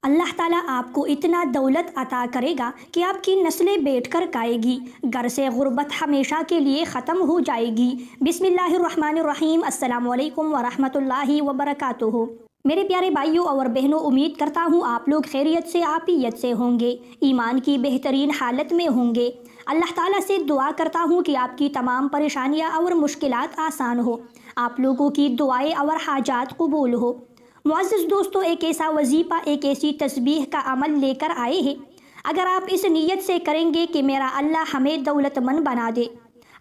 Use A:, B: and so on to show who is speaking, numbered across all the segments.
A: اللہ تعالیٰ آپ کو اتنا دولت عطا کرے گا کہ آپ کی نسلیں بیٹھ کر کھائے گی، گھر سے غربت ہمیشہ کے لیے ختم ہو جائے گی۔ بسم اللہ الرحمن الرحیم۔ السلام علیکم ورحمۃ اللہ وبرکاتہ۔ میرے پیارے بھائیوں اور بہنوں، امید کرتا ہوں آپ لوگ خیریت سے عافیت سے ہوں گے، ایمان کی بہترین حالت میں ہوں گے۔ اللہ تعالیٰ سے دعا کرتا ہوں کہ آپ کی تمام پریشانیاں اور مشکلات آسان ہو، آپ لوگوں کی دعائیں اور حاجات قبول ہو۔ معزز دوستو، ایک ایسا وظیفہ، ایک ایسی تسبیح کا عمل لے کر آئے ہیں۔ اگر آپ اس نیت سے کریں گے کہ میرا اللہ ہمیں دولت مند بنا دے،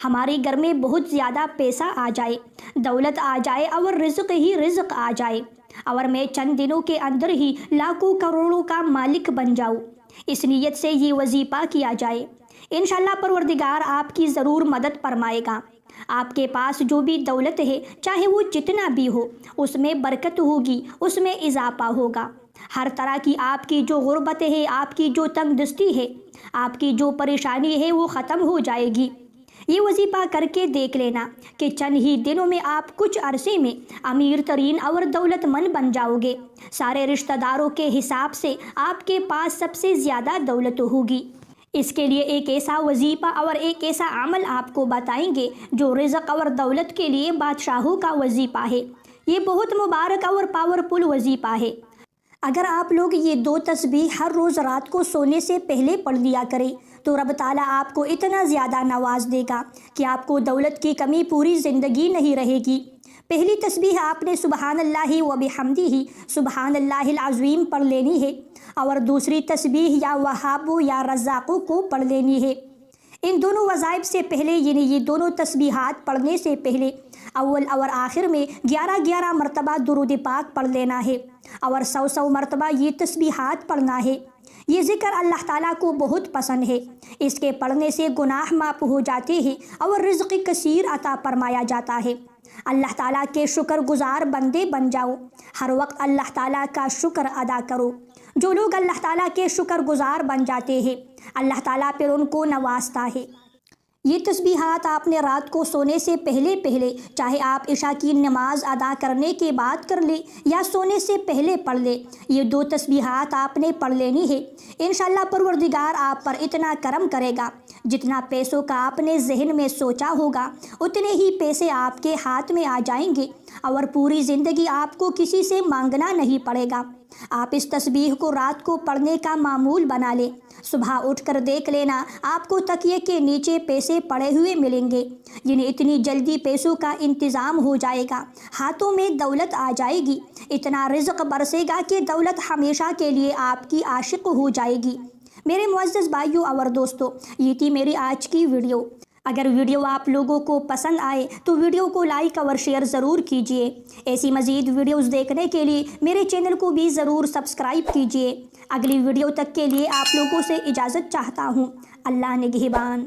A: ہمارے گھر میں بہت زیادہ پیسہ آ جائے، دولت آ جائے اور رزق ہی رزق آ جائے، اور میں چند دنوں کے اندر ہی لاکھوں کروڑوں کا مالک بن جاؤں، اس نیت سے یہ وظیفہ کیا جائے، انشاءاللہ پروردگار آپ کی ضرور مدد فرمائے گا۔ آپ کے پاس جو بھی دولت ہے، چاہے وہ جتنا بھی ہو، اس میں برکت ہوگی، اس میں اضافہ ہوگا۔ ہر طرح کی آپ کی جو غربت ہے، آپ کی جو تنگ دستی ہے، آپ کی جو پریشانی ہے، وہ ختم ہو جائے گی۔ یہ وظیفہ کر کے دیکھ لینا کہ چند ہی دنوں میں آپ کچھ عرصے میں امیر ترین اور دولت مند بن جاؤ گے۔ سارے رشتہ داروں کے حساب سے آپ کے پاس سب سے زیادہ دولت ہوگی۔ اس کے لیے ایک ایسا وظیفہ اور ایک ایسا عمل آپ کو بتائیں گے جو رزق اور دولت کے لیے بادشاہوں کا وظیفہ ہے۔ یہ بہت مبارک اور پاورفل وظیفہ ہے۔ اگر آپ لوگ یہ دو تسبیح ہر روز رات کو سونے سے پہلے پڑھ لیا کریں تو رب تعالیٰ آپ کو اتنا زیادہ نواز دے گا کہ آپ کو دولت کی کمی پوری زندگی نہیں رہے گی۔ پہلی تسبیح آپ نے سبحان اللہ و بحمدہ سبحان اللہ العظیم پڑھ لینی ہے، اور دوسری تسبیح یا وہاب یا رزاق کو پڑھ لینی ہے۔ ان دونوں وظائف سے پہلے، یعنی یہ دونوں تسبیحات پڑھنے سے پہلے، اول اور آخر میں 11 مرتبہ درود پاک پڑھ لینا ہے، اور 100 مرتبہ یہ تسبیحات پڑھنا ہے۔ یہ ذکر اللہ تعالیٰ کو بہت پسند ہے، اس کے پڑھنے سے گناہ معاف ہو جاتے ہیں اور رزق کثیر عطا فرمایا جاتا ہے۔ اللہ تعالیٰ کے شکر گزار بندے بن جاؤ، ہر وقت اللہ تعالیٰ کا شکر ادا کرو۔ جو لوگ اللہ تعالیٰ کے شکر گزار بن جاتے ہیں، اللہ تعالیٰ پھر ان کو نوازتا ہے۔ یہ تسبیحات آپ نے رات کو سونے سے پہلے چاہے آپ عشاء کی نماز ادا کرنے کے بعد کر لیں یا سونے سے پہلے پڑھ لیں، یہ دو تسبیحات آپ نے پڑھ لینی ہے۔ انشاءاللہ پروردگار آپ پر اتنا کرم کرے گا، جتنا پیسوں کا آپ نے ذہن میں سوچا ہوگا اتنے ہی پیسے آپ کے ہاتھ میں آ جائیں گے، اور پوری زندگی آپ کو کسی سے مانگنا نہیں پڑے گا۔ آپ اس تسبیح کو رات کو پڑھنے کا معمول بنا لیں۔ صبح اٹھ کر دیکھ لینا، آپ کو تکیے کے نیچے پیسے پڑے ہوئے ملیں گے، یعنی اتنی جلدی پیسوں کا انتظام ہو جائے گا، ہاتھوں میں دولت آ جائے گی، اتنا رزق برسے گا کہ دولت ہمیشہ کے لیے آپ کی عاشق ہو جائے گی۔ میرے معزز بھائیوں اور دوستوں، یہ تھی میری آج کی ویڈیو۔ اگر ویڈیو آپ لوگوں کو پسند آئے تو ویڈیو کو لائک اور شیئر ضرور کیجیے۔ ایسی مزید ویڈیوز دیکھنے کے لیے میرے چینل کو بھی ضرور سبسکرائب کیجیے۔ اگلی ویڈیو تک کے لیے آپ لوگوں سے اجازت چاہتا ہوں۔ اللہ نگہبان۔